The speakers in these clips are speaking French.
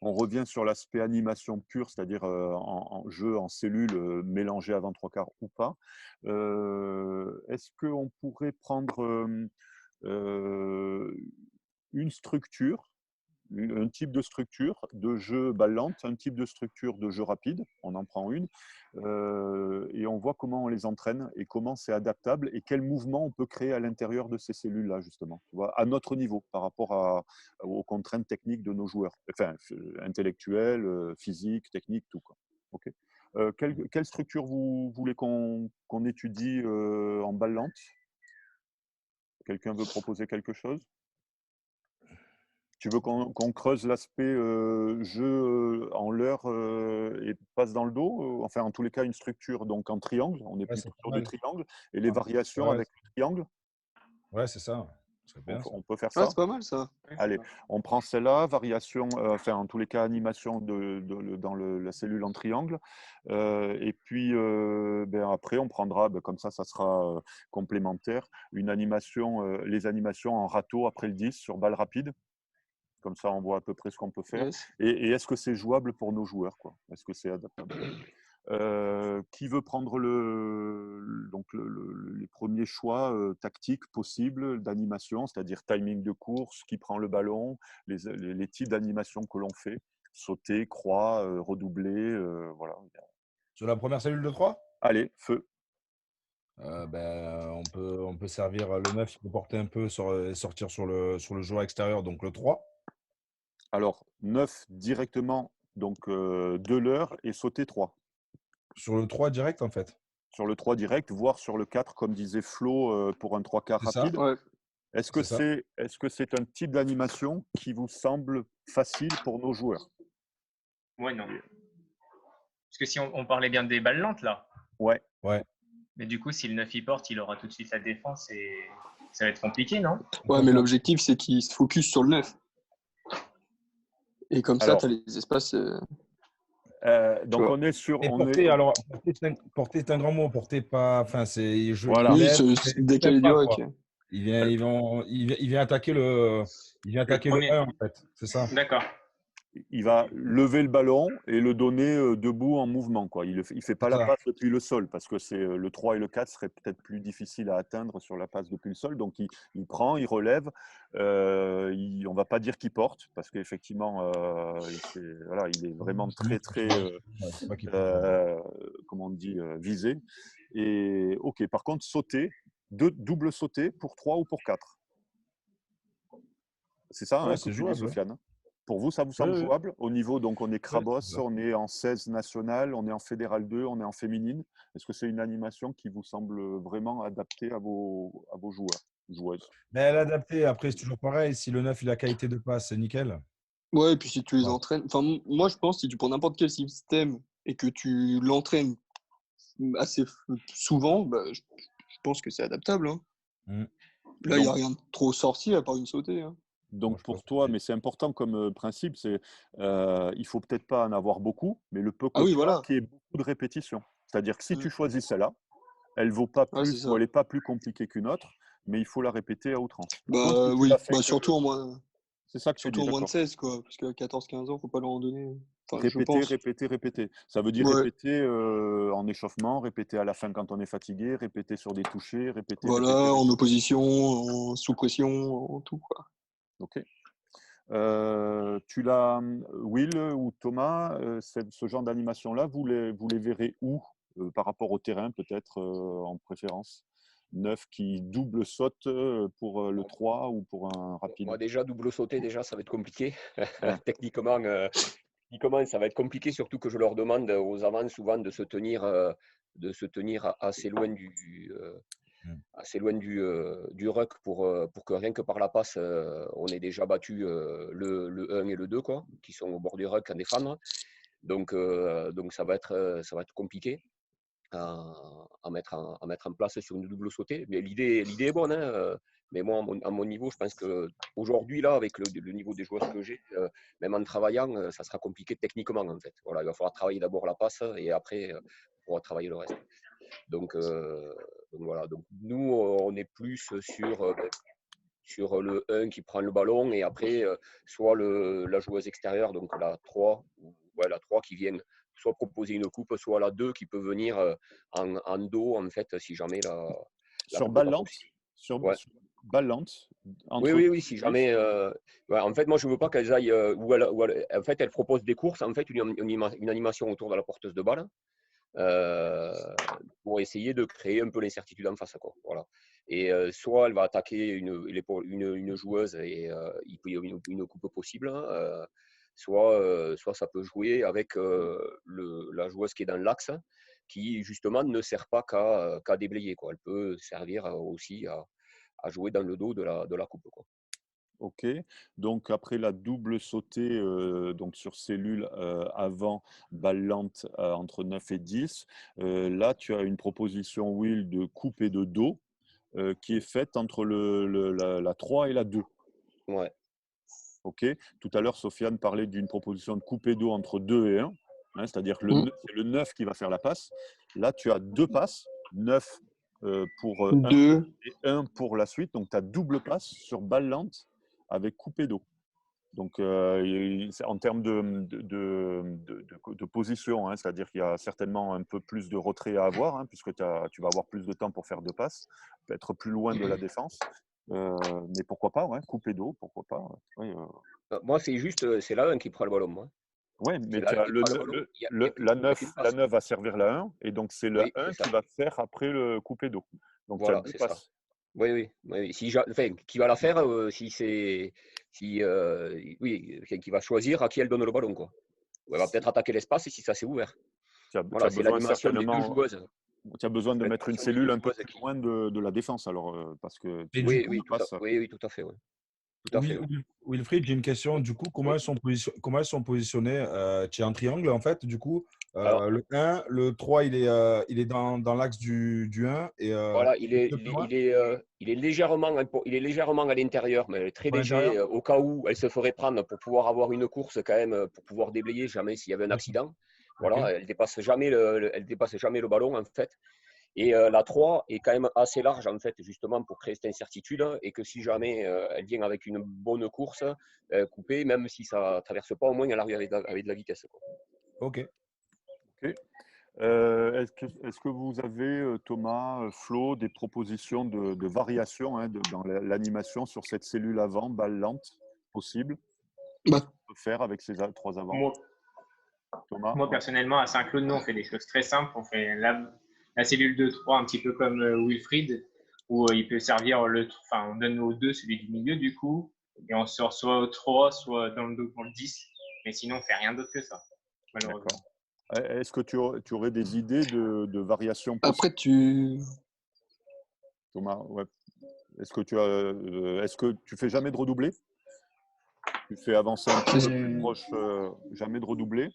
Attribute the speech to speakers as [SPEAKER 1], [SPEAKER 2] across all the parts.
[SPEAKER 1] on revient sur l'aspect animation pure, c'est-à-dire en jeu en cellules mélangées avant trois quarts ou pas. Est-ce qu'on pourrait prendre euh, une structure, un type de structure de jeu balle lente, un type de structure de jeu rapide, on en prend une, et on voit comment on les entraîne et comment c'est adaptable et quel mouvement on peut créer à l'intérieur de ces cellules-là, justement, tu vois, à notre niveau, par rapport aux contraintes techniques de nos joueurs, enfin, intellectuelles, physiques, techniques, tout, quoi. Ok. Quelle structure vous voulez qu'on étudie en balle lente? Quelqu'un veut proposer quelque chose? Tu veux qu'on creuse l'aspect jeu en l'heure et passe dans le dos? Enfin, en tous les cas, une structure donc en triangle. On est
[SPEAKER 2] Ouais, c'est
[SPEAKER 1] plutôt
[SPEAKER 2] pas
[SPEAKER 1] sur du
[SPEAKER 2] mal.
[SPEAKER 1] triangle. Et les
[SPEAKER 2] Ouais,
[SPEAKER 1] variations
[SPEAKER 2] ouais,
[SPEAKER 1] avec le triangle,
[SPEAKER 2] ouais, c'est ça. Ce serait bien ça.
[SPEAKER 1] on peut faire
[SPEAKER 3] Ouais,
[SPEAKER 1] ça?
[SPEAKER 3] c'est pas mal ça.
[SPEAKER 4] Ouais, c'est
[SPEAKER 1] Allez,
[SPEAKER 4] pas.
[SPEAKER 1] on prend celle-là, variation, enfin, en tous les cas, animation dans la cellule en triangle. Et puis, ben, après, on prendra, ben, comme ça sera complémentaire, une animation, les animations en râteau après le 10 sur balle rapide. Comme ça, on voit à peu près ce qu'on peut faire.
[SPEAKER 3] Yes.
[SPEAKER 1] Et est-ce que c'est jouable pour nos joueurs, quoi? Est-ce que c'est adaptable? Qui veut prendre les premiers choix tactiques possibles d'animation, c'est-à-dire timing de course, qui prend le ballon, les types d'animation que l'on fait, sauter, croix, redoubler, voilà.
[SPEAKER 2] Sur la première cellule de 3,
[SPEAKER 1] Allez, feu.
[SPEAKER 2] on peut servir le 9, il peut porter un peu, sortir sur le joueur extérieur, donc le 3.
[SPEAKER 1] Alors, 9 directement, donc de l'heure et sauter 3.
[SPEAKER 2] Sur le 3 direct, en fait.
[SPEAKER 1] Sur le 3 direct, voire sur le 4, comme disait Flo, pour un 3 quarts
[SPEAKER 2] C'est ça,
[SPEAKER 1] rapide.
[SPEAKER 3] Ouais.
[SPEAKER 1] Est-ce
[SPEAKER 2] c'est ça.
[SPEAKER 1] que c'est un type d'animation qui vous semble facile pour nos joueurs?
[SPEAKER 4] Ouais, non. Parce que si on parlait bien des balles lentes, là.
[SPEAKER 1] Ouais.
[SPEAKER 2] Ouais.
[SPEAKER 4] Mais du coup, si le 9 il porte, il aura tout de suite la défense et ça va être compliqué, non?
[SPEAKER 3] Ouais, mais l'objectif, c'est qu'il se focus sur le 9. Et comme ça,
[SPEAKER 1] Alors,
[SPEAKER 3] tu as les espaces.
[SPEAKER 1] donc
[SPEAKER 3] vois.
[SPEAKER 1] on est sur,
[SPEAKER 2] Et
[SPEAKER 1] on est,
[SPEAKER 2] porter, c'est un grand mot. Porter pas, enfin, il
[SPEAKER 1] voilà.
[SPEAKER 3] Oui,
[SPEAKER 2] lève,
[SPEAKER 3] se
[SPEAKER 2] il lève
[SPEAKER 3] décaler du
[SPEAKER 2] pas,
[SPEAKER 3] rack.
[SPEAKER 2] quoi. Il vient attaquer
[SPEAKER 4] Le premier.
[SPEAKER 2] 1, en fait. C'est ça.
[SPEAKER 4] D'accord.
[SPEAKER 1] Il va lever le ballon et le donner debout en mouvement, quoi. Il fait pas
[SPEAKER 2] C'est
[SPEAKER 1] la
[SPEAKER 2] ça.
[SPEAKER 1] passe depuis le sol parce que c'est le 3 et le 4 seraient peut-être plus difficiles à atteindre sur la passe depuis le sol. Donc il prend, il relève. On va pas dire qu'il porte parce qu'effectivement, voilà, il est vraiment
[SPEAKER 2] C'est moi
[SPEAKER 1] très
[SPEAKER 2] qui
[SPEAKER 1] très,
[SPEAKER 2] c'est pas qu'il porte, ouais.
[SPEAKER 1] comment on dit, visé. Et ok. Par contre, sauter, double sauter pour 3 ou pour 4. C'est ça
[SPEAKER 2] Ouais,
[SPEAKER 1] hein, que
[SPEAKER 2] c'est
[SPEAKER 1] tu dis,
[SPEAKER 2] jouable.
[SPEAKER 1] Sofiane? Pour vous, ça vous
[SPEAKER 2] Oui,
[SPEAKER 1] semble
[SPEAKER 2] oui.
[SPEAKER 1] jouable? Au niveau, donc on est
[SPEAKER 2] Ouais,
[SPEAKER 1] Crabos,
[SPEAKER 2] c'est ça.
[SPEAKER 1] on est en 16 national, on est en fédéral 2, on est en féminine. Est-ce que c'est une animation qui vous semble vraiment adaptée à vos joueurs, joueuses?
[SPEAKER 2] Mais elle est adaptée. Après, c'est toujours pareil. Si le 9 il a qualité de passe, c'est nickel.
[SPEAKER 3] Ouais, et puis si tu les
[SPEAKER 2] Ouais.
[SPEAKER 3] entraînes. Enfin, moi, je pense si tu prends n'importe quel système et que tu l'entraînes assez souvent, bah, je pense que c'est adaptable. Hein.
[SPEAKER 2] Mm.
[SPEAKER 3] Là, il n'y a
[SPEAKER 1] Donc,
[SPEAKER 3] rien de trop sorti à part une sautée. Hein.
[SPEAKER 2] Moi,
[SPEAKER 1] donc
[SPEAKER 2] je pense
[SPEAKER 1] pour toi,
[SPEAKER 2] que
[SPEAKER 1] mais c'est important comme principe, c'est il faut peut-être pas en avoir beaucoup, mais le peu
[SPEAKER 3] Ah
[SPEAKER 1] que
[SPEAKER 3] oui,
[SPEAKER 1] tu as,
[SPEAKER 3] voilà.
[SPEAKER 1] qui est beaucoup de répétitions. C'est-à-dire que si tu
[SPEAKER 3] Mm.
[SPEAKER 1] choisis celle-là, elle vaut pas
[SPEAKER 3] Ouais, c'est
[SPEAKER 1] plus ou
[SPEAKER 3] ça.
[SPEAKER 1] elle n'est pas plus compliquée qu'une autre, mais il faut la répéter à outrance. Par contre, si
[SPEAKER 3] Bah
[SPEAKER 1] tu
[SPEAKER 3] oui,
[SPEAKER 1] l'as fait
[SPEAKER 3] bah,
[SPEAKER 1] que, c'est ça que tu
[SPEAKER 3] surtout
[SPEAKER 1] dis,
[SPEAKER 3] en moins de
[SPEAKER 1] d'accord.
[SPEAKER 3] 16, quoi. Parce que 14-15 ans, faut pas leur en donner. Enfin, je
[SPEAKER 1] Répéter,
[SPEAKER 3] pense.
[SPEAKER 1] répéter, répéter. Ça veut dire
[SPEAKER 3] Ouais,
[SPEAKER 1] répéter en échauffement, répéter à la fin quand on est fatigué, répéter sur des touchés, répéter, répéter,
[SPEAKER 3] voilà, en
[SPEAKER 1] répéter.
[SPEAKER 3] opposition, en sous pression, en tout, quoi.
[SPEAKER 1] Ok. Tu l'as, Will ou Thomas, ce genre d'animation-là, vous les verrez où par rapport au terrain, peut-être en préférence? 9 qui double saute pour le 3 ou pour un rapide?
[SPEAKER 5] Moi, déjà, double sauter, déjà, ça va être compliqué.
[SPEAKER 1] Ouais.
[SPEAKER 5] Techniquement, ça va être compliqué, surtout que je leur demande aux avants souvent de se tenir assez loin
[SPEAKER 2] Mm.
[SPEAKER 5] du ruck pour que rien que par la passe, on ait déjà battu le 1 et le 2, quoi, qui sont au bord du ruck à défendre. Donc ça va être compliqué à mettre en place sur une double sautée. Mais l'idée est bonne, hein, mais moi, à mon niveau, je pense qu'aujourd'hui, là, avec le niveau des joueurs que j'ai, même en travaillant, ça sera compliqué techniquement, en fait. Voilà, il va falloir travailler d'abord la passe et après, on pourra travailler le reste. Donc voilà. Donc nous, on est plus sur le 1 qui prend le ballon et après, soit la joueuse extérieure, donc la 3, la 3 qui vient soit proposer une coupe, soit la 2 qui peut venir en dos, en fait, si jamais la
[SPEAKER 1] Sur
[SPEAKER 5] coupe n'est pas
[SPEAKER 1] ballante,
[SPEAKER 5] possible.
[SPEAKER 1] sur,
[SPEAKER 5] Ouais.
[SPEAKER 1] sur ballante,
[SPEAKER 5] Oui,
[SPEAKER 1] entre
[SPEAKER 5] oui,
[SPEAKER 1] 9
[SPEAKER 5] oui, si
[SPEAKER 1] et 10.
[SPEAKER 5] jamais. En fait, moi, je ne veux pas qu'elles aillent. En fait, elle propose des courses, en fait, une animation autour de la porteuse de balle euh, pour essayer de créer un peu l'incertitude en face, quoi. Voilà. Et soit elle va attaquer une joueuse et il peut y avoir une coupe possible, soit ça peut jouer avec la joueuse qui est dans l'axe, qui justement ne sert pas qu'à déblayer, quoi. Elle peut servir aussi à jouer dans le dos de la coupe, quoi.
[SPEAKER 1] Ok, donc après la double sautée donc sur cellule avant, balle lente entre 9 et 10, là tu as une proposition Will de coupe et de dos qui est faite entre la 3 et la 2.
[SPEAKER 5] Ouais.
[SPEAKER 1] Ok, tout à l'heure Sofiane parlait d'une proposition de coupe et dos entre 2 et 1, hein, c'est-à-dire que c'est le 9 qui va faire la passe. Là tu as deux passes, 9 pour 1
[SPEAKER 3] 2.
[SPEAKER 1] et 1 pour la suite, donc tu as double passe sur balle lente avec coupé d'eau. Donc, en termes de position, hein, c'est-à-dire qu'il y a certainement un peu plus de retrait à avoir, hein, puisque tu vas avoir plus de temps pour faire deux passes, être plus loin de la défense. Mais pourquoi pas, ouais, coupé d'eau, pourquoi pas. Ouais,
[SPEAKER 5] Moi, c'est juste, c'est la 1 qui prend le ballon, moi.
[SPEAKER 1] ouais,
[SPEAKER 5] C'est
[SPEAKER 1] mais
[SPEAKER 5] la
[SPEAKER 1] tu
[SPEAKER 5] 1
[SPEAKER 1] as
[SPEAKER 5] qui prend le ballon.
[SPEAKER 1] la
[SPEAKER 5] Il y a
[SPEAKER 1] 9,
[SPEAKER 5] qu'une passe.
[SPEAKER 1] va servir la 1, et donc c'est la
[SPEAKER 5] Oui,
[SPEAKER 1] 1
[SPEAKER 5] c'est ça.
[SPEAKER 1] qui va faire après le coupé d'eau. Donc tu as
[SPEAKER 5] Voilà,
[SPEAKER 1] deux
[SPEAKER 5] c'est ça.
[SPEAKER 1] passes.
[SPEAKER 5] Oui, oui. Oui. Enfin, qui va la faire si c'est. Si, oui, qui va choisir à qui elle donne le ballon, quoi. Ou elle va peut-être attaquer l'espace si ça s'est ouvert.
[SPEAKER 1] Tu
[SPEAKER 5] Voilà,
[SPEAKER 1] as
[SPEAKER 5] c'est
[SPEAKER 1] besoin
[SPEAKER 5] l'animation des deux
[SPEAKER 1] certainement.
[SPEAKER 5] joueuses.
[SPEAKER 1] Tu as besoin
[SPEAKER 5] C'est
[SPEAKER 1] de mettre une
[SPEAKER 5] l'animation des deux
[SPEAKER 1] cellule un peu
[SPEAKER 5] joueuses
[SPEAKER 1] plus
[SPEAKER 5] qui.
[SPEAKER 1] loin de la défense, alors, parce que
[SPEAKER 2] Et
[SPEAKER 1] tu
[SPEAKER 2] du
[SPEAKER 5] Oui,
[SPEAKER 2] coup,
[SPEAKER 5] oui,
[SPEAKER 1] passes.
[SPEAKER 5] oui, tout à fait. Ouais. Tout à fait. Ouais.
[SPEAKER 2] Wilfried, j'ai une question. Du coup, comment
[SPEAKER 5] Oui.
[SPEAKER 2] comment elles sont positionnées? Tu es en triangle, en fait. Du coup,
[SPEAKER 5] Alors,
[SPEAKER 2] le 1, le 3, il est dans l'axe du 1 et
[SPEAKER 5] voilà,
[SPEAKER 2] le 2 plus loin,
[SPEAKER 5] il est légèrement à l'intérieur, mais très
[SPEAKER 2] à l'intérieur.
[SPEAKER 5] léger, au cas où elle se ferait prendre pour pouvoir avoir une course quand même, pour pouvoir déblayer jamais s'il y avait un
[SPEAKER 2] D'accord.
[SPEAKER 5] accident.
[SPEAKER 2] Ok.
[SPEAKER 5] Voilà, elle dépasse jamais le ballon en fait. Et la 3 est quand même assez large en fait, justement pour créer cette incertitude et que si jamais elle vient avec une bonne course coupée, même si ça ne traverse pas, au moins elle arrive avec de la vitesse, quoi.
[SPEAKER 2] Ok.
[SPEAKER 1] Ok. Est-ce que vous avez, Thomas, Flo, des propositions de variation, hein, dans l'animation sur cette cellule avant, balle lente, possible? Qu'est-ce
[SPEAKER 3] Bah,
[SPEAKER 1] qu'on peut faire avec ces trois avants?
[SPEAKER 4] Moi,
[SPEAKER 1] Thomas?
[SPEAKER 4] moi,
[SPEAKER 1] Ouais.
[SPEAKER 4] personnellement, à Saint-Claude, nous, on fait des choses très simples. On fait la cellule de 3 un petit peu comme Wilfried, où il peut servir on donne au 2 celui du milieu, du coup, et on sort soit au 3, soit dans le dos pour le 10. Mais sinon, on fait rien d'autre que ça, malheureusement.
[SPEAKER 1] D'accord. Est-ce que tu aurais des idées de variations possibles,
[SPEAKER 3] après, tu.
[SPEAKER 1] Thomas? Ouais. Est-ce que tu fais jamais de redoublé? Tu fais avancer un petit peu plus proche, jamais de redoublé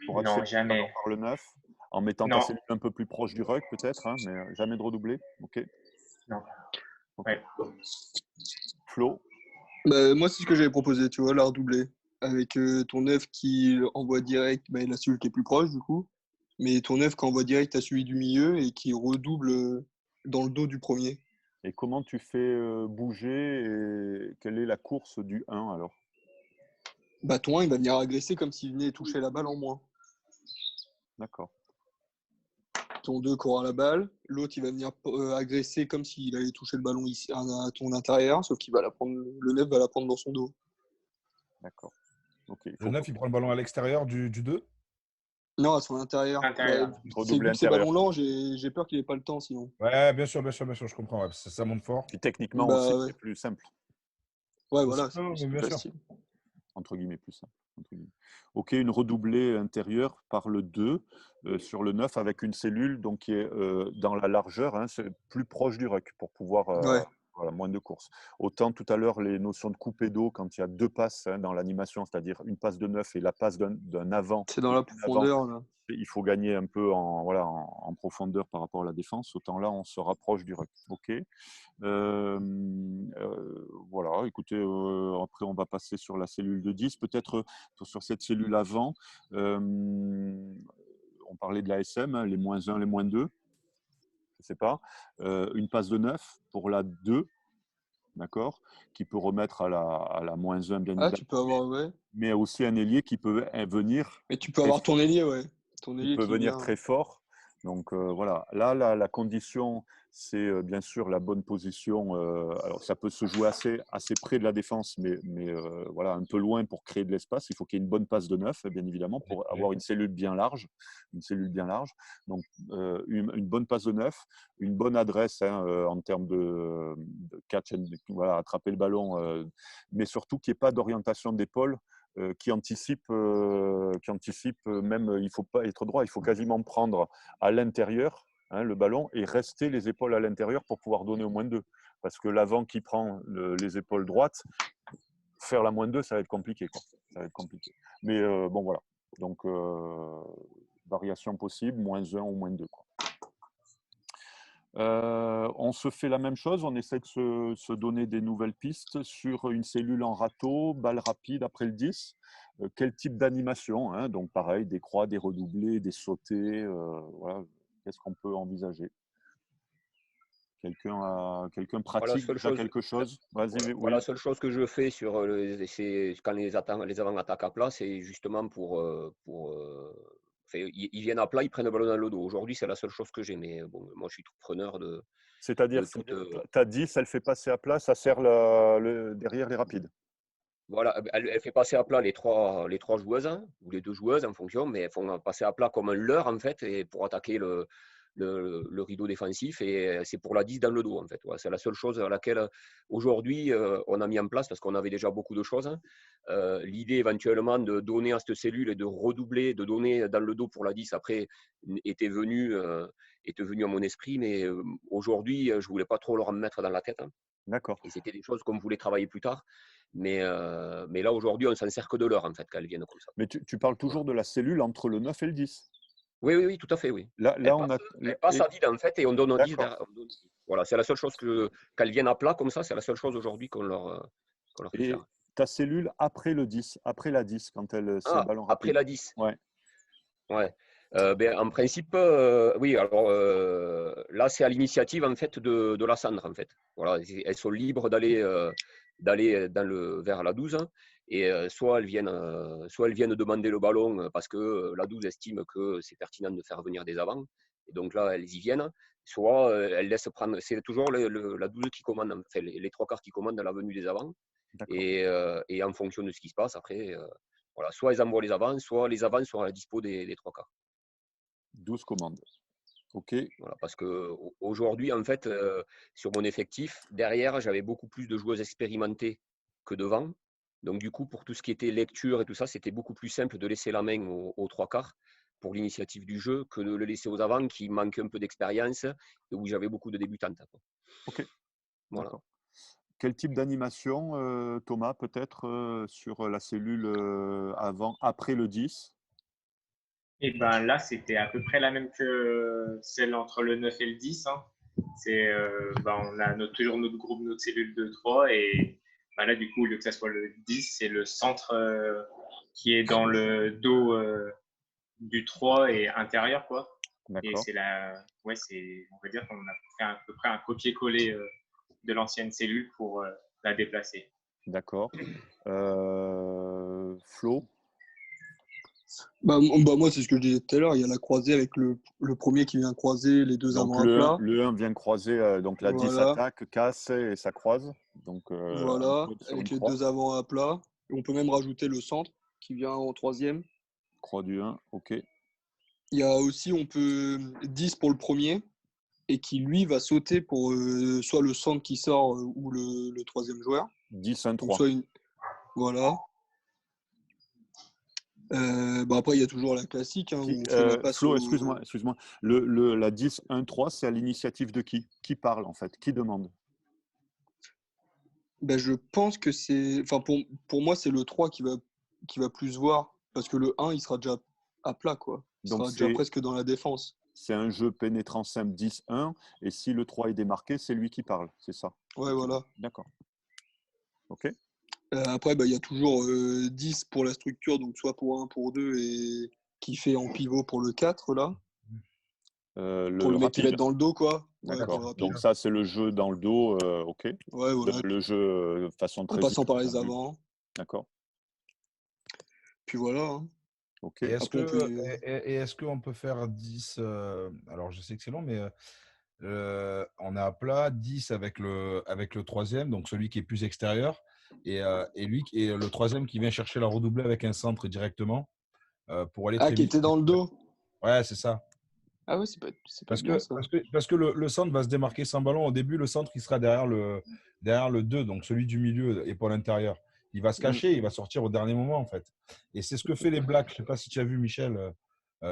[SPEAKER 1] pour
[SPEAKER 4] Non,
[SPEAKER 1] accélérer le ballon
[SPEAKER 4] jamais.
[SPEAKER 1] par le 9, en mettant ta
[SPEAKER 4] Non,
[SPEAKER 1] cellule un peu plus proche du ruck peut-être, hein, mais jamais de redoublé. Ok.
[SPEAKER 4] non.
[SPEAKER 1] Ok.
[SPEAKER 4] Ouais.
[SPEAKER 1] Flo?
[SPEAKER 3] Bah, moi, c'est ce que j'avais proposé, tu vois, la redoubler. Avec ton œuf qui envoie direct la cellule qui est plus proche, du coup. Mais ton œuf qui envoie direct à celui du milieu et qui redouble dans le dos du premier.
[SPEAKER 1] Et comment tu fais bouger, et quelle est la course du 1 alors?
[SPEAKER 3] Bah, ton 1, il va venir agresser comme s'il venait toucher la balle en moins.
[SPEAKER 1] D'accord.
[SPEAKER 3] Ton 2 qui aura la balle. L'autre, il va venir agresser comme s'il allait toucher le ballon ici, à ton intérieur, sauf qu'il va la prendre, le 9 va la prendre dans son dos.
[SPEAKER 1] D'accord. Ok. Il
[SPEAKER 2] Le
[SPEAKER 1] faut
[SPEAKER 2] 9, il prend le ballon à l'extérieur du 2.
[SPEAKER 3] Non, à son intérieur.
[SPEAKER 4] Intérieur.
[SPEAKER 1] redoubler
[SPEAKER 3] Vu que c'est
[SPEAKER 1] intérieur.
[SPEAKER 3] ballon lent, j'ai peur qu'il ait pas le temps sinon.
[SPEAKER 2] Ouais, bien sûr, je comprends. Ouais, ça monte fort.
[SPEAKER 1] Puis techniquement aussi,
[SPEAKER 3] Bah ouais,
[SPEAKER 1] c'est plus simple,
[SPEAKER 3] ouais
[SPEAKER 2] Bien sûr,
[SPEAKER 3] voilà, c'est
[SPEAKER 2] non, mais
[SPEAKER 3] plus
[SPEAKER 2] bien sûr.
[SPEAKER 3] facile.
[SPEAKER 1] entre guillemets, plus simple. Entre guillemets. Ok, une redoublée intérieure par le 2 sur le 9 avec une cellule donc, qui est dans la largeur, hein, c'est plus proche du ruck pour pouvoir
[SPEAKER 3] Ouais,
[SPEAKER 1] voilà, moins de courses. Autant tout à l'heure, les notions de coupé d'eau, quand il y a deux passes, hein, dans l'animation, c'est-à-dire une passe de 9 et la passe d'un avant,
[SPEAKER 3] c'est dans
[SPEAKER 1] et
[SPEAKER 3] la
[SPEAKER 1] un avant,
[SPEAKER 3] profondeur là.
[SPEAKER 1] il faut gagner un peu en profondeur par rapport à la défense. Autant là, on se rapproche du ruck. Ok. Voilà, écoutez, après on va passer sur la cellule de 10. Peut-être sur cette cellule avant, on parlait de la SM, hein, les -1, les -2, je ne sais pas. Une passe de 9 pour la 2, d'accord, qui peut remettre à la -1, bien
[SPEAKER 3] Ah,
[SPEAKER 1] évidemment,
[SPEAKER 3] tu peux avoir, ouais.
[SPEAKER 1] mais aussi un ailier qui peut venir
[SPEAKER 3] Mais tu peux
[SPEAKER 1] très
[SPEAKER 3] avoir ton
[SPEAKER 1] fort.
[SPEAKER 3] ailier, ouais. Ton
[SPEAKER 1] Il
[SPEAKER 3] ailier
[SPEAKER 1] peut
[SPEAKER 3] qui
[SPEAKER 1] venir
[SPEAKER 3] vient.
[SPEAKER 1] très fort. Donc voilà, là, la condition, c'est bien sûr la bonne position. Alors, ça peut se jouer assez près de la défense, mais voilà, un peu loin pour créer de l'espace. Il faut qu'il y ait une bonne passe de neuf, bien évidemment, pour avoir une cellule bien large. Une cellule bien large. Donc, une bonne passe de neuf, une bonne adresse hein, en termes de catch, voilà, attraper le ballon, mais surtout qu'il n'y ait pas d'orientation d'épaule qui anticipe même, il ne faut pas être droit, il faut quasiment prendre à l'intérieur hein, le ballon et rester les épaules à l'intérieur pour pouvoir donner au -2. Parce que l'avant qui prend les épaules droites, faire la -2, ça va être compliqué. Quoi. Ça va être compliqué. Mais bon, voilà. Donc, variation possible, -1 ou -2. Quoi. On se fait la même chose, on essaie de se donner des nouvelles pistes sur une cellule en râteau, balle rapide après le 10. Quel type d'animation hein? Donc pareil, des croix, des redoublés, des sautés. Voilà. Qu'est-ce qu'on peut envisager? Quelqu'un
[SPEAKER 5] Voilà,
[SPEAKER 1] pratique déjà quelque chose? Vas-y,
[SPEAKER 5] voilà, la
[SPEAKER 1] oui.
[SPEAKER 5] seule chose que je fais c'est quand les avants attaquent à plat, c'est justement enfin, ils viennent à plat, ils prennent le ballon dans le dos. Aujourd'hui, c'est la seule chose que j'ai, mais bon, moi, je suis tout preneur de
[SPEAKER 1] C'est-à-dire,
[SPEAKER 5] toute.
[SPEAKER 1] ta 10, elle fait passer à plat, ça sert derrière les rapides.
[SPEAKER 5] Voilà, elle fait passer à plat les trois joueuses, hein, ou les deux joueuses en fonction, mais elles font passer à plat comme un leurre, en fait, et pour attaquer le rideau défensif, et c'est pour la 10 dans le dos, en fait. Voilà, c'est la seule chose à laquelle, aujourd'hui, on a mis en place, parce qu'on avait déjà beaucoup de choses. Hein. L'idée, éventuellement, de donner à cette cellule et de redoubler, de donner dans le dos pour la 10, après, était venue à mon esprit, mais aujourd'hui, je ne voulais pas trop leur en mettre dans la tête. Hein.
[SPEAKER 1] D'accord.
[SPEAKER 5] Et c'était des choses qu'on voulait travailler plus tard. Mais là, aujourd'hui, on s'en sert que de l'heure, en fait, quand elles viennent comme ça.
[SPEAKER 1] Mais tu parles
[SPEAKER 5] Voilà.
[SPEAKER 1] toujours de la cellule entre le 9 et le 10.
[SPEAKER 5] Oui, tout à fait, oui.
[SPEAKER 1] Là, on a.
[SPEAKER 5] Elle passe à 10, en fait, et on donne au 10
[SPEAKER 1] D'accord.
[SPEAKER 5] derrière. Voilà, c'est la seule chose qu'elles viennent à plat comme ça, c'est la seule chose aujourd'hui qu'on leur fait
[SPEAKER 1] Et
[SPEAKER 5] faire.
[SPEAKER 1] ta cellule après le 10, après la 10, quand c'est
[SPEAKER 5] Ah,
[SPEAKER 1] ballon
[SPEAKER 5] après
[SPEAKER 1] rapide.
[SPEAKER 5] la 10.
[SPEAKER 1] Ouais.
[SPEAKER 5] Ouais. En principe, oui, alors là, c'est à l'initiative, en fait, de la cendre, en fait. Voilà, elles sont libres d'aller vers la 12, hein, et soit elles viennent demander le ballon parce que la 12 estime que c'est pertinent de faire venir des avants, et donc là, elles y viennent, soit elles laissent prendre, c'est toujours la 12 qui commande, enfin, les trois quarts qui commandent la venue des avants,
[SPEAKER 1] D'accord.
[SPEAKER 5] et en fonction de ce qui se passe, après, voilà, soit elles envoient les avants sont à la dispo des trois quarts.
[SPEAKER 1] 12 commandes. OK.
[SPEAKER 5] Voilà, parce qu'aujourd'hui, en fait, sur mon effectif, derrière, j'avais beaucoup plus de joueuses expérimentées que devant. Donc, du coup, pour tout ce qui était lecture et tout ça, c'était beaucoup plus simple de laisser la main aux trois quarts pour l'initiative du jeu que de le laisser aux avants qui manquent un peu d'expérience et où j'avais beaucoup de débutantes.
[SPEAKER 1] OK.
[SPEAKER 5] Voilà.
[SPEAKER 1] D'accord. Quel type d'animation, Thomas, peut-être sur la cellule après le 10?
[SPEAKER 4] Et ben là, c'était à peu près la même que celle entre le 9 et le 10. Hein. On a toujours notre groupe, notre cellule de 3. Et ben là, du coup, au lieu que ça soit le 10, c'est le centre qui est dans le dos du 3 et intérieur. Quoi. Et
[SPEAKER 1] D'accord.
[SPEAKER 4] on va dire qu'on a fait à peu près un copier-coller de l'ancienne cellule pour la déplacer.
[SPEAKER 1] D'accord. Flo?
[SPEAKER 3] Moi, c'est ce que je disais tout à l'heure. Il y a la croisée avec le premier qui vient croiser les deux
[SPEAKER 1] Donc
[SPEAKER 3] avants à plat.
[SPEAKER 1] le 1 vient croiser, donc la 10
[SPEAKER 3] Voilà,
[SPEAKER 1] attaque, casse et ça croise. Donc un
[SPEAKER 3] voilà,
[SPEAKER 1] code sur une
[SPEAKER 3] avec les
[SPEAKER 1] croix.
[SPEAKER 3] deux avants à plat. Et on peut même rajouter le centre qui vient en troisième.
[SPEAKER 1] Croix du 1, OK.
[SPEAKER 3] Il y a aussi, on peut 10 pour le premier et qui lui va sauter pour soit le centre qui sort ou le troisième joueur.
[SPEAKER 1] 10, 1,
[SPEAKER 3] Donc
[SPEAKER 1] 3.
[SPEAKER 3] soit voilà. Après, il y a toujours la classique où on fait la passe
[SPEAKER 1] Flo,
[SPEAKER 3] au.
[SPEAKER 1] excuse-moi. La 10, 1, 3, c'est à l'initiative de qui? Qui parle en fait? Qui demande?
[SPEAKER 3] Je pense que c'est. Enfin, pour moi, c'est le 3 qui va plus voir. Parce que le 1, il sera déjà à plat, quoi. Il
[SPEAKER 1] Donc
[SPEAKER 3] sera déjà presque dans la défense.
[SPEAKER 1] c'est un jeu pénétrant simple 10, 1. Et si le 3 est démarqué, c'est lui qui parle. C'est ça?
[SPEAKER 3] Ouais, voilà.
[SPEAKER 1] D'accord. OK.
[SPEAKER 3] Après, il y a toujours 10 pour la structure, donc soit pour 1, pour 2, et qui fait en pivot pour le 4, là. Pour le mec qui va être dans le dos, quoi. Ouais, plus
[SPEAKER 1] D'accord.
[SPEAKER 3] rapide.
[SPEAKER 1] Donc ça, c'est le jeu dans le dos, ok.
[SPEAKER 3] Ouais, voilà.
[SPEAKER 1] Le jeu de façon
[SPEAKER 3] En
[SPEAKER 1] très
[SPEAKER 3] passant par les
[SPEAKER 1] vue.
[SPEAKER 3] avants.
[SPEAKER 1] D'accord.
[SPEAKER 3] Puis voilà. Hein.
[SPEAKER 1] Ok.
[SPEAKER 2] Et est-ce
[SPEAKER 3] Après, on
[SPEAKER 2] que
[SPEAKER 3] peut.
[SPEAKER 2] et est-ce qu'on peut faire 10 alors je sais que c'est long, mais on est à plat 10 avec le troisième, donc celui qui est plus extérieur, et le troisième qui vient chercher la redoublée avec un centre directement pour aller
[SPEAKER 3] Ah,
[SPEAKER 2] très
[SPEAKER 3] qui
[SPEAKER 2] vite.
[SPEAKER 3] était dans le dos.
[SPEAKER 2] Ouais, c'est ça.
[SPEAKER 3] Ah ouais, c'est pas bien ça.
[SPEAKER 2] Parce que le centre va se démarquer sans ballon. Au début, le centre, il sera derrière le 2, donc celui du milieu, épaule intérieure. Il va se
[SPEAKER 3] Mm.
[SPEAKER 2] cacher, il va sortir au dernier moment, en fait. Et c'est ce que fait les Blacks. Je ne sais pas si tu as vu, Michel,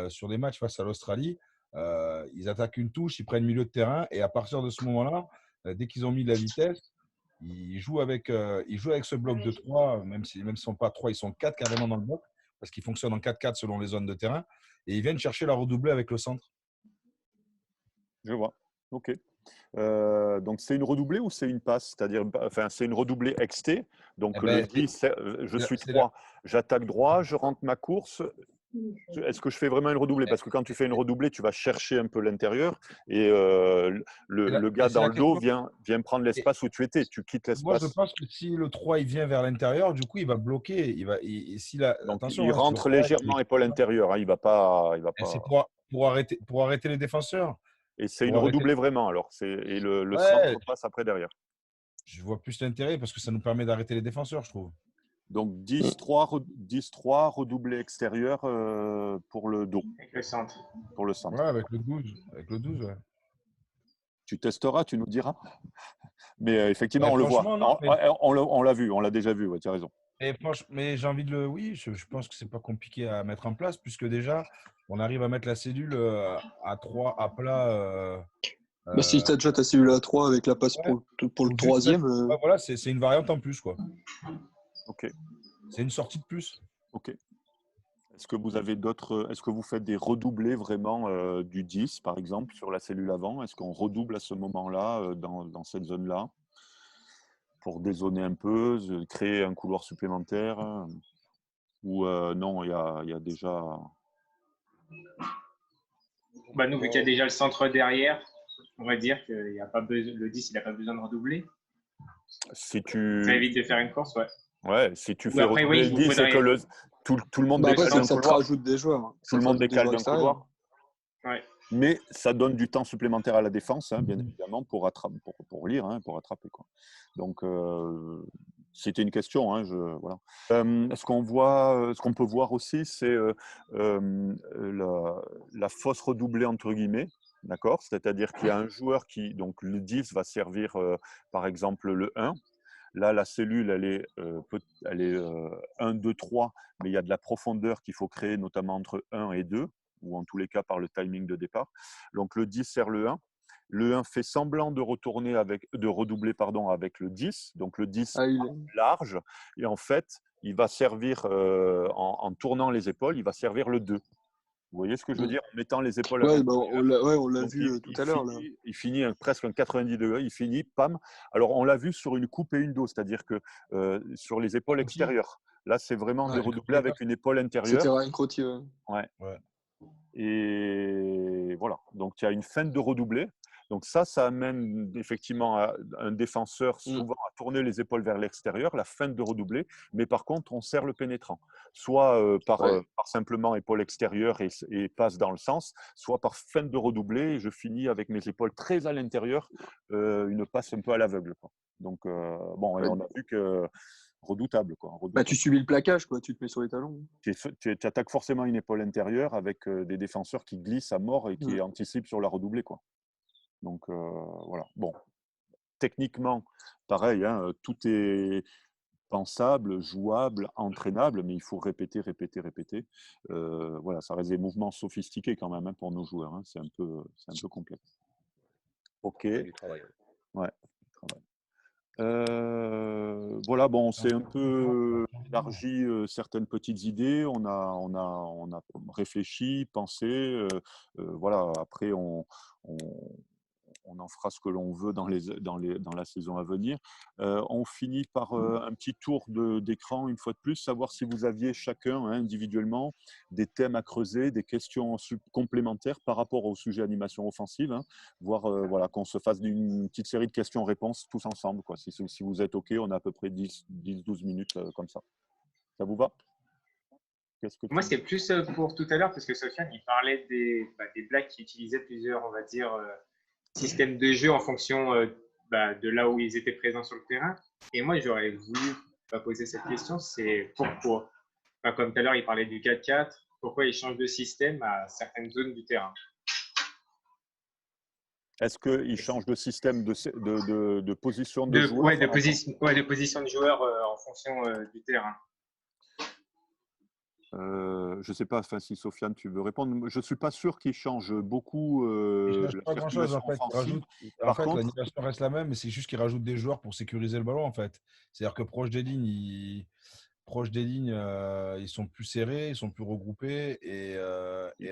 [SPEAKER 2] sur des matchs face à l'Australie. Ils attaquent une touche, ils prennent milieu de terrain, et à partir de ce moment-là, dès qu'ils ont mis de la vitesse, ils jouent avec ce bloc de 3, même s'ils ne sont pas 3, ils sont 4 carrément dans le bloc, parce qu'ils fonctionnent en 4-4 selon les zones de terrain, et ils viennent chercher la redoublée avec le centre.
[SPEAKER 1] Je vois. Ok. Donc c'est une redoublée ou c'est une passe? C'est-à-dire, enfin, c'est une redoublée XT. Donc
[SPEAKER 2] Eh
[SPEAKER 1] le
[SPEAKER 2] ben,
[SPEAKER 1] 10, je suis
[SPEAKER 2] c'est la-
[SPEAKER 1] 3, j'attaque droit, je rentre ma course. Est-ce que je fais vraiment une redoublée? Parce que quand tu fais une redoublée, tu vas chercher un peu l'intérieur et le gars
[SPEAKER 2] c'est
[SPEAKER 1] dans
[SPEAKER 2] la
[SPEAKER 1] le dos
[SPEAKER 2] question.
[SPEAKER 1] vient prendre
[SPEAKER 2] Et
[SPEAKER 1] l'espace où tu étais. Tu quittes
[SPEAKER 2] moi, je
[SPEAKER 1] l'espace.
[SPEAKER 2] pense que si le 3 il vient vers l'intérieur, du coup, il va bloquer. Et si la,
[SPEAKER 1] Donc il
[SPEAKER 2] attention, hein, si le
[SPEAKER 1] rentre
[SPEAKER 2] 3 il
[SPEAKER 1] légèrement
[SPEAKER 2] est-
[SPEAKER 1] épaule intérieure. Hein, il va pas, il va
[SPEAKER 2] c'est
[SPEAKER 1] pas.
[SPEAKER 2] pour arrêter les défenseurs.
[SPEAKER 1] Et c'est une
[SPEAKER 2] Pour arrêter...
[SPEAKER 1] redoublée vraiment alors. Et le
[SPEAKER 2] Ouais,
[SPEAKER 1] centre passe après derrière.
[SPEAKER 2] je vois plus l'intérêt parce que ça nous permet d'arrêter les défenseurs, je trouve.
[SPEAKER 1] Donc
[SPEAKER 3] Mm.
[SPEAKER 1] 10-3 redoublé extérieur pour le dos,
[SPEAKER 4] Avec le centre.
[SPEAKER 1] pour le centre.
[SPEAKER 2] Ouais, avec le 12. Avec le 12, ouais.
[SPEAKER 1] Tu testeras, tu nous diras. Mais effectivement,
[SPEAKER 2] Ouais,
[SPEAKER 1] on le voit.
[SPEAKER 2] franchement, non.
[SPEAKER 1] On l'a vu, on l'a déjà vu, ouais, tu as raison.
[SPEAKER 2] Mais j'ai envie de le. Oui, je pense que c'est pas compliqué à mettre en place puisque déjà, on arrive à mettre la cellule à 3 à plat.
[SPEAKER 3] Bah, si
[SPEAKER 2] Euh,
[SPEAKER 3] t'as déjà ta cellule à 3 avec la passe
[SPEAKER 2] ouais,
[SPEAKER 3] pour le
[SPEAKER 2] faut juste mettre.
[SPEAKER 3] troisième,
[SPEAKER 2] Ouais, voilà, c'est une variante en plus, quoi.
[SPEAKER 1] Ok,
[SPEAKER 2] C'est une sortie de plus.
[SPEAKER 1] ok. Est-ce que vous avez d'autres, est-ce que vous faites des redoublés vraiment du 10, par exemple, sur la cellule avant? Est-ce qu'on redouble à ce moment-là, dans cette zone-là, pour dézoner un peu, créer un couloir supplémentaire? Ou non, il y a déjà.
[SPEAKER 4] Bah, nous, vu qu'il y a déjà le centre derrière, on va dire que le 10, il n'a pas besoin de redoubler.
[SPEAKER 1] Si
[SPEAKER 4] Ça
[SPEAKER 1] tu,
[SPEAKER 4] évite de faire une course, ouais.
[SPEAKER 1] ouais, si tu
[SPEAKER 4] Ou
[SPEAKER 1] fais
[SPEAKER 4] après,
[SPEAKER 1] redoubler
[SPEAKER 4] oui,
[SPEAKER 1] le
[SPEAKER 4] il vous
[SPEAKER 1] 10 et que
[SPEAKER 4] faudrait.
[SPEAKER 1] tout le monde
[SPEAKER 3] bah après,
[SPEAKER 1] décale
[SPEAKER 3] c'est que
[SPEAKER 1] d'un
[SPEAKER 3] ça te
[SPEAKER 1] couloir,
[SPEAKER 3] rajoute des joueurs. Hein.
[SPEAKER 1] tout
[SPEAKER 3] Ça
[SPEAKER 1] le
[SPEAKER 3] te
[SPEAKER 1] monde
[SPEAKER 3] rajoute des
[SPEAKER 1] décale
[SPEAKER 3] joueurs
[SPEAKER 1] d'un
[SPEAKER 3] extérieurs.
[SPEAKER 1] couloir,
[SPEAKER 4] Ouais.
[SPEAKER 1] mais ça donne du temps supplémentaire à la défense, hein, bien évidemment, pour lire, hein, pour rattraper, quoi. Donc, c'était une question, hein, voilà. Ce qu'on peut voir aussi, c'est la fausse redoublée, entre guillemets. D'accord? C'est-à-dire qu'il y a un joueur qui, donc le 10 va servir, par exemple, le 1. Là, la cellule, elle est 1, 2, 3, mais il y a de la profondeur qu'il faut créer, notamment entre 1 et 2, ou en tous les cas par le timing de départ. Donc le 10 sert le 1. Le 1 fait semblant de redoubler avec le 10, donc le 10
[SPEAKER 3] Ah,
[SPEAKER 1] large, et en fait, il va servir, en tournant les épaules, il va servir le 2. Vous voyez ce que je veux
[SPEAKER 3] Mm.
[SPEAKER 1] dire? En mettant les épaules à
[SPEAKER 3] Ouais, bah,
[SPEAKER 1] l'intérieur.
[SPEAKER 3] on l'a
[SPEAKER 1] Donc,
[SPEAKER 3] vu tout à l'heure. Là.
[SPEAKER 1] il finit presque un 90 degrés, il finit, pam. Alors, on l'a vu sur une coupe et une dos, c'est-à-dire que sur les épaules
[SPEAKER 2] Crotty.
[SPEAKER 1] extérieures. Là, c'est vraiment des
[SPEAKER 3] Ouais.
[SPEAKER 1] redoublés avec une épaule
[SPEAKER 3] C'était
[SPEAKER 1] intérieure.
[SPEAKER 3] Ryan Crotty. Ouais.
[SPEAKER 1] Ouais.
[SPEAKER 2] Ouais.
[SPEAKER 1] Et voilà. Donc, il y a une feinte de redoublé. Donc, ça amène effectivement un défenseur
[SPEAKER 3] Mm.
[SPEAKER 1] souvent à tourner les épaules vers l'extérieur, la feinte de redoublé. Mais par contre, on sert le pénétrant. Soit par simplement épaule extérieure et passe dans le sens, soit par feinte de redoublé. Et je finis avec mes épaules très à l'intérieur, une passe un peu à l'aveugle, quoi. Donc, bon, et
[SPEAKER 3] Ouais.
[SPEAKER 1] on a vu que redoutable, quoi.
[SPEAKER 3] Bah,
[SPEAKER 1] Redoutable.
[SPEAKER 3] tu subis le plaquage, quoi. Tu te mets sur les talons.
[SPEAKER 1] Tu attaques forcément une épaule intérieure avec des défenseurs qui glissent à mort et qui anticipent sur la redoublée, quoi. Donc voilà. Bon, techniquement, pareil, hein, tout est pensable, jouable, entraînable, mais il faut répéter, répéter, répéter. Voilà, ça reste des mouvements sophistiqués quand même, hein, pour nos joueurs. Hein. C'est un peu complexe. Ok.
[SPEAKER 5] Ça fait du travail.
[SPEAKER 1] Ouais. Voilà, bon, on s'est un peu élargi certaines petites idées, on a réfléchi, pensé, voilà. Après, on en fera ce que l'on veut dans la saison à venir. On finit par un petit tour d'écran une fois de plus, savoir si vous aviez chacun individuellement des thèmes à creuser, des questions complémentaires par rapport au sujet animation offensive, voire voilà, qu'on se fasse une petite série de questions-réponses tous ensemble, quoi. Si vous êtes OK, on a à peu près 10-12 minutes comme ça. Ça vous va?
[SPEAKER 4] Moi, c'est plus pour tout à l'heure, parce que Sofiane, il parlait des Blacks qui utilisaient plusieurs, on va dire, systèmes de jeu en fonction de là où ils étaient présents sur le terrain. Et moi, j'aurais voulu poser cette question, c'est pourquoi? Comme tout à l'heure, il parlait du 4-4, pourquoi ils changent de système à certaines zones du terrain?
[SPEAKER 1] Est-ce qu'ils changent de système de position de joueur?
[SPEAKER 4] Ouais, de position de joueur en fonction du terrain.
[SPEAKER 1] Je ne sais pas si Sofiane, tu veux répondre. Je ne suis pas sûr qu'ils changent beaucoup
[SPEAKER 2] Ils ne changent
[SPEAKER 1] la
[SPEAKER 2] pas grand-chose en
[SPEAKER 1] circulation
[SPEAKER 2] fait.
[SPEAKER 1] offensive.
[SPEAKER 2] En fait, l'animation reste la même, mais c'est juste qu'ils rajoutent des joueurs pour sécuriser le ballon en fait. C'est-à-dire que proche des lignes, ils sont plus serrés, ils sont plus regroupés et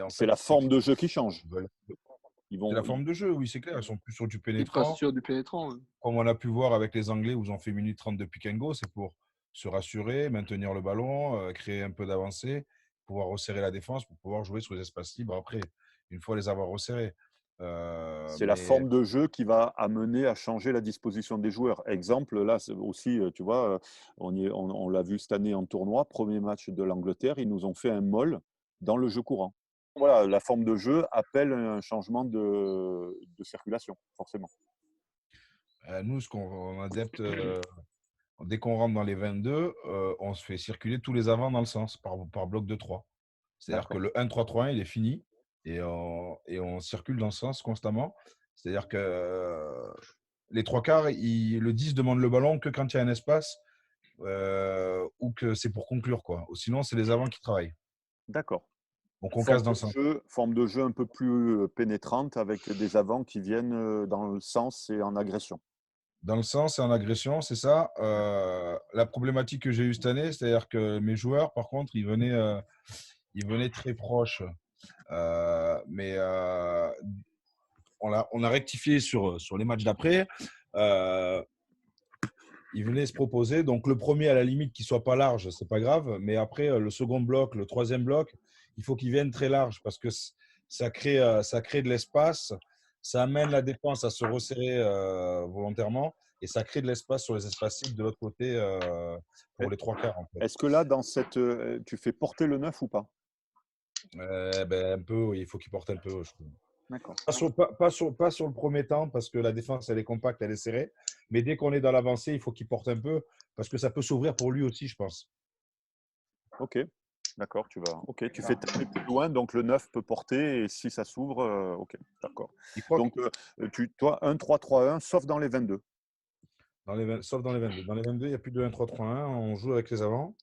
[SPEAKER 2] en
[SPEAKER 1] C'est
[SPEAKER 2] fait,
[SPEAKER 1] la forme de jeu qui change.
[SPEAKER 2] C'est la forme de jeu, oui, c'est clair. Ils sont plus sur du
[SPEAKER 3] Ils
[SPEAKER 2] pénétrant.
[SPEAKER 3] passent sur du pénétrant. Ouais.
[SPEAKER 2] Comme on a pu voir avec les Anglais où ils ont fait minute 30 de pick and go, c'est pour se rassurer, maintenir le ballon, créer un peu d'avancée, pouvoir resserrer la défense pour pouvoir jouer sur les espaces libres après, une fois les avoir resserrés.
[SPEAKER 1] C'est la forme de jeu qui va amener à changer la disposition des joueurs. Exemple, là aussi, tu vois, on l'a vu cette année en tournoi, premier match de l'Angleterre, ils nous ont fait un molle dans le jeu courant. Voilà, la forme de jeu appelle un changement de circulation, forcément.
[SPEAKER 2] Nous, ce qu'on adepte, dès qu'on rentre dans les 22, on se fait circuler tous les avants dans le sens, par bloc de 3. C'est-à-dire que le 1-3-3-1, il est fini et on circule dans le sens constamment. C'est-à-dire que les trois quarts, le 10 demande le ballon que quand il y a un espace ou que c'est pour conclure, quoi. Ou sinon, c'est les avants qui travaillent.
[SPEAKER 1] D'accord.
[SPEAKER 2] Donc, on casse dans le sens.
[SPEAKER 1] Forme de jeu un peu plus pénétrante avec des avants qui viennent dans le sens et en agression.
[SPEAKER 2] Dans le sens et en agression, c'est ça. La problématique que j'ai eue cette année, c'est-à-dire que mes joueurs, par contre, ils venaient très proches. Mais on a rectifié sur les matchs d'après. Ils venaient se proposer. Donc, le premier, à la limite, qu'il ne soit pas large, ce n'est pas grave. Mais après, le second bloc, le troisième bloc, il faut qu'ils viennent très large parce que ça crée de l'espace. Ça amène la défense à se resserrer volontairement et ça crée de l'espace sur les espaces cibles de l'autre côté pour les trois quarts. En fait.
[SPEAKER 1] Est-ce que là, tu fais porter le 9 ou pas?
[SPEAKER 2] Un peu, oui, il faut qu'il porte un peu, je trouve.
[SPEAKER 1] D'accord.
[SPEAKER 2] Pas sur le premier temps, parce que la défense, elle est compacte, elle est serrée. Mais dès qu'on est dans l'avancée, il faut qu'il porte un peu, parce que ça peut s'ouvrir pour lui aussi, je pense.
[SPEAKER 1] Ok, d'accord, tu fais taper plus loin, donc le 9 peut porter, et si ça s'ouvre, ok, d'accord. Donc, toi, 1-3-3-1, sauf dans les 22.
[SPEAKER 2] Sauf dans les 22. Dans les 22, il n'y a plus de 1-3-3-1, on joue avec les avants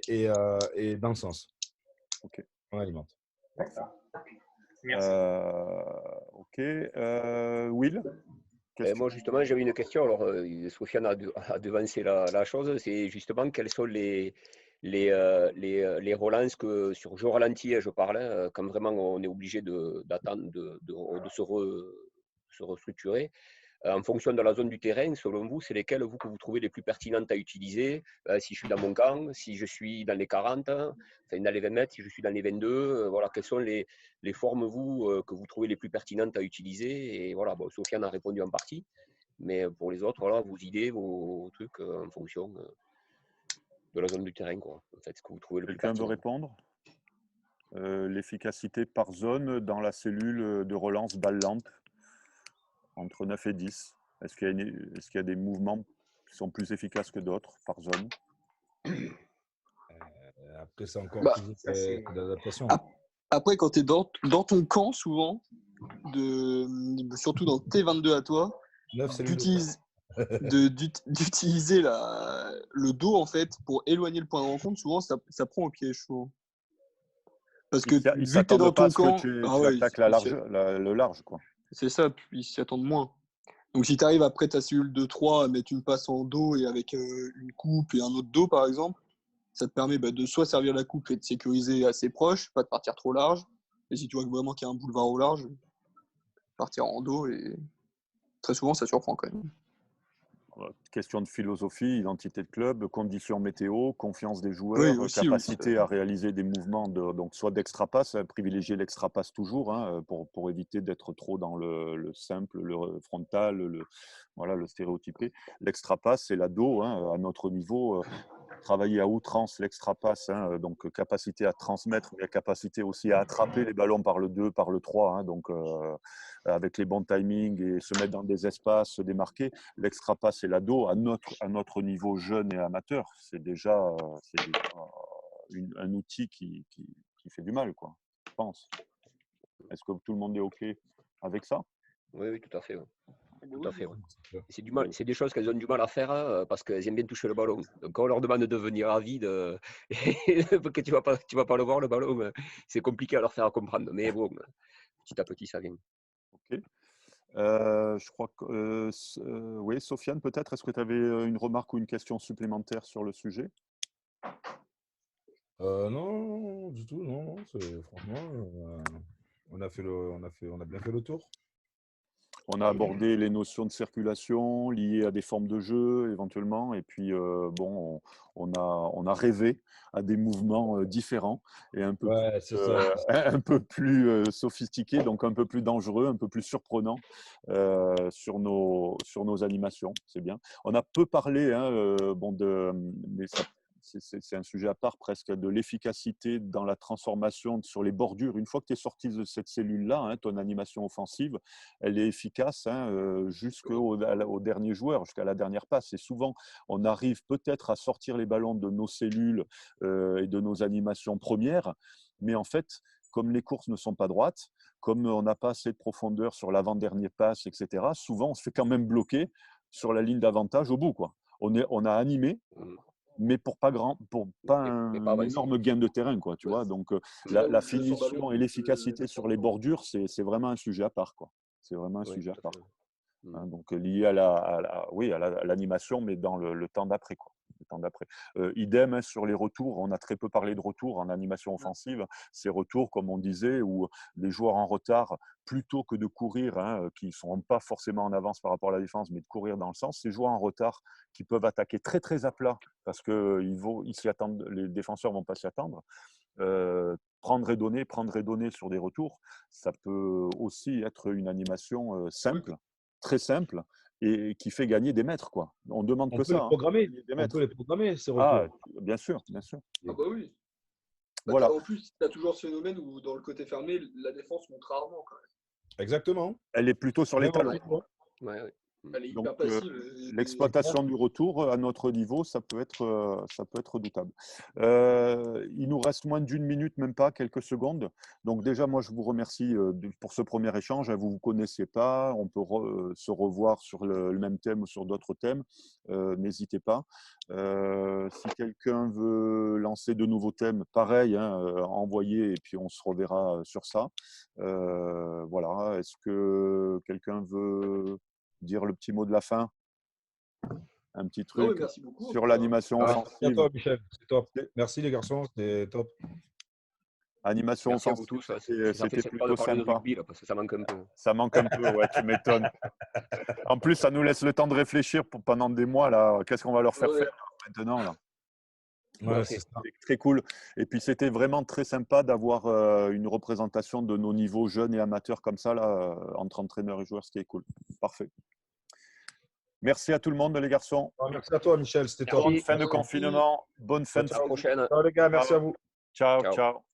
[SPEAKER 2] et dans le sens.
[SPEAKER 1] Ok.
[SPEAKER 2] On alimente.
[SPEAKER 4] D'accord. Merci.
[SPEAKER 1] Ok. Will?
[SPEAKER 5] Moi, justement, j'avais une question. Alors, Sofiane a devancé la chose. C'est justement quelles sont les relances sur jeu ralenti, je parlais, quand vraiment on est obligé d'attendre, de se restructurer. En fonction de la zone du terrain, selon vous, c'est lesquelles que vous trouvez les plus pertinentes à utiliser? Si je suis dans mon camp, si je suis dans les 40, enfin dans les 20 mètres, si je suis dans les 22, voilà, quelles sont les formes, que vous trouvez les plus pertinentes à utiliser? Et voilà, bon, Sofiane a répondu en partie, mais pour les autres, voilà, vos idées, vos trucs en fonction de la zone du terrain, quoi. En fait, ce que vous trouvez le plus pertinent.
[SPEAKER 1] Quelqu'un veut répondre? L'efficacité par zone dans la cellule de relance balle-lampe entre 9 et 10. Est-ce qu'il y a des mouvements qui sont plus efficaces que d'autres par zone?
[SPEAKER 2] Après, c'est encore plus d'adaptation.
[SPEAKER 3] Après, quand tu es dans ton camp, souvent, surtout dans T22 à toi, d'utiliser le dos en fait pour éloigner le point de rencontre, souvent ça prend au piège. Parce que vu que tu es dans ton camp,
[SPEAKER 1] tu attaques le large, quoi.
[SPEAKER 3] C'est ça, puis ils s'y attendent moins. Donc si tu arrives après ta cellule de 3 à mettre une passe en dos et avec une coupe et un autre dos par exemple, ça te permet de soit servir la coupe et de sécuriser assez proche, pas de partir trop large. Et si tu vois vraiment qu'il y a un boulevard au large, partir en dos et très souvent, ça surprend quand même.
[SPEAKER 1] Question de philosophie, identité de club, conditions météo, confiance des
[SPEAKER 3] Oui,
[SPEAKER 1] joueurs,
[SPEAKER 3] aussi, oui.
[SPEAKER 1] capacité à réaliser des mouvements, donc soit d'extra-passe, privilégier l'extra-passe toujours, hein, pour éviter d'être trop dans le simple, le frontal, voilà, le stéréotypé. L'extra-passe, c'est l'ado, hein, à notre niveau. Travailler à outrance l'extra-passe, hein, donc capacité à transmettre, mais capacité aussi à attraper les ballons par le 2, par le 3, hein, donc avec les bons timings et se mettre dans des espaces, se démarquer. L'extra-passe et l'ado, à notre niveau jeune et amateur, c'est déjà un outil qui fait du mal, quoi, je pense. Est-ce que tout le monde est OK avec ça?
[SPEAKER 5] Oui, oui, tout à fait. Ouais. Tout à fait. Ouais.
[SPEAKER 2] Ouais.
[SPEAKER 5] C'est des choses qu'elles ont du mal à faire parce qu'elles aiment bien toucher le ballon. Donc quand on leur demande de venir à vide que tu vas pas le voir le ballon, c'est compliqué à leur faire comprendre. Mais bon, petit à petit, ça vient.
[SPEAKER 1] OK. Je crois que oui, Sofiane, peut-être, est-ce que tu avais une remarque ou une question supplémentaire sur le sujet?
[SPEAKER 2] Non, du tout, non. Franchement, on a bien fait le tour.
[SPEAKER 1] On a abordé les notions de circulation liées à des formes de jeu éventuellement, et puis bon, on a rêvé à des mouvements différents et un peu
[SPEAKER 2] Ouais, c'est ça.
[SPEAKER 1] un peu plus sophistiqués, donc un peu plus dangereux, un peu plus surprenants sur nos animations. C'est bien. On a peu parlé, hein, bon, mais c'est un sujet à part presque, de l'efficacité dans la transformation sur les bordures. Une fois que tu es sorti de cette cellule-là, hein, ton animation offensive, elle est efficace, hein, jusqu'au dernier joueur, jusqu'à la dernière passe. Et souvent, on arrive peut-être à sortir les ballons de nos cellules et de nos animations premières, mais en fait, comme les courses ne sont pas droites, comme on n'a pas assez de profondeur sur l'avant-dernier passe, etc., souvent, on se fait quand même bloquer sur la ligne d'avantage au bout, quoi. On a animé, mais pour pas
[SPEAKER 5] Mais pas
[SPEAKER 1] un
[SPEAKER 5] avancé.
[SPEAKER 1] énorme gain de terrain, quoi, tu
[SPEAKER 3] Ouais,
[SPEAKER 1] vois. Donc,
[SPEAKER 3] là
[SPEAKER 1] la
[SPEAKER 3] où le jeu sans ballon
[SPEAKER 1] finition et
[SPEAKER 3] peut
[SPEAKER 1] l'efficacité
[SPEAKER 3] être
[SPEAKER 1] sur les
[SPEAKER 3] important.
[SPEAKER 1] bordures, c'est vraiment un sujet à part, quoi. C'est vraiment un
[SPEAKER 5] Oui,
[SPEAKER 1] sujet à
[SPEAKER 5] tout à
[SPEAKER 1] part.
[SPEAKER 5] fait.
[SPEAKER 1] Hein, donc lié oui, à l'animation, mais dans le temps d'après, quoi. Le temps d'après. Idem, hein, sur les retours, on a très peu parlé de retours en animation offensive. Ces retours, comme on disait, où les joueurs en retard, plutôt que de courir, hein, qui ne sont pas forcément en avance par rapport à la défense, mais de courir dans le sens, ces joueurs en retard qui peuvent attaquer très très à plat parce que ils s'y attendent, les défenseurs ne vont pas s'y attendre. Prendre et donner sur des retours, ça peut aussi être une animation simple, très simple, et qui fait gagner des mètres, quoi. On demande
[SPEAKER 2] On
[SPEAKER 1] que
[SPEAKER 2] peut les
[SPEAKER 1] ça, hein,
[SPEAKER 2] programmer.
[SPEAKER 1] gagner des
[SPEAKER 2] On peut
[SPEAKER 1] mètres.
[SPEAKER 2] les programmer, ces
[SPEAKER 1] Ah,
[SPEAKER 2] retours.
[SPEAKER 1] bien sûr, bien sûr.
[SPEAKER 3] Ah bah oui. Bah,
[SPEAKER 1] Voilà,
[SPEAKER 3] en plus, tu as toujours ce phénomène où dans le côté fermé, la défense monte rarement quand même.
[SPEAKER 2] Exactement.
[SPEAKER 1] elle est plutôt sur les
[SPEAKER 2] Même en
[SPEAKER 1] talons.
[SPEAKER 2] football.
[SPEAKER 5] Ouais, ouais.
[SPEAKER 3] Elle est
[SPEAKER 1] Donc,
[SPEAKER 3] hyper passive.
[SPEAKER 1] l'exploitation du retour à notre niveau, ça peut être redoutable. Il nous reste moins d'une minute, même pas, quelques secondes. Donc déjà, moi, je vous remercie pour ce premier échange. Vous ne vous connaissiez pas. On peut se revoir sur le même thème ou sur d'autres thèmes. N'hésitez pas. Si quelqu'un veut lancer de nouveaux thèmes, pareil, hein, envoyez et puis on se reverra sur ça. Voilà. Est-ce que quelqu'un veut dire le petit mot de la fin? Un petit
[SPEAKER 3] Non, mais
[SPEAKER 1] truc
[SPEAKER 3] merci beaucoup. en
[SPEAKER 1] sur
[SPEAKER 3] tout cas.
[SPEAKER 1] l'animation
[SPEAKER 2] Merci à
[SPEAKER 1] offensive.
[SPEAKER 2] toi, Michel. C'est top. Merci, les garçons. C'était top.
[SPEAKER 1] Animation
[SPEAKER 5] Merci à vous
[SPEAKER 1] offensive,
[SPEAKER 5] tous. Ça fait
[SPEAKER 1] c'était
[SPEAKER 5] sympa de
[SPEAKER 1] plutôt
[SPEAKER 5] parler de
[SPEAKER 1] sympa.
[SPEAKER 5] rugby là, parce que ça manque un peu.
[SPEAKER 1] Ça manque un peu, ouais, tu m'étonnes. En plus, ça nous laisse le temps de réfléchir pendant des mois, là. Qu'est-ce qu'on va leur faire
[SPEAKER 3] Ouais.
[SPEAKER 1] faire maintenant, là?
[SPEAKER 2] Ouais, c'est ça.
[SPEAKER 1] C'est très cool. Et puis, c'était vraiment très sympa d'avoir une représentation de nos niveaux jeunes et amateurs comme ça, là, entre entraîneurs et joueurs, ce qui est cool. Parfait. Merci à tout le monde, les garçons.
[SPEAKER 2] Merci à toi, Michel. C'était top.
[SPEAKER 1] Bonne fin de
[SPEAKER 3] Merci.
[SPEAKER 1] confinement. Bonne fin de
[SPEAKER 5] À la prochaine.
[SPEAKER 2] Ciao, les gars. Merci à vous.
[SPEAKER 1] Ciao,
[SPEAKER 5] Ciao.
[SPEAKER 1] ciao.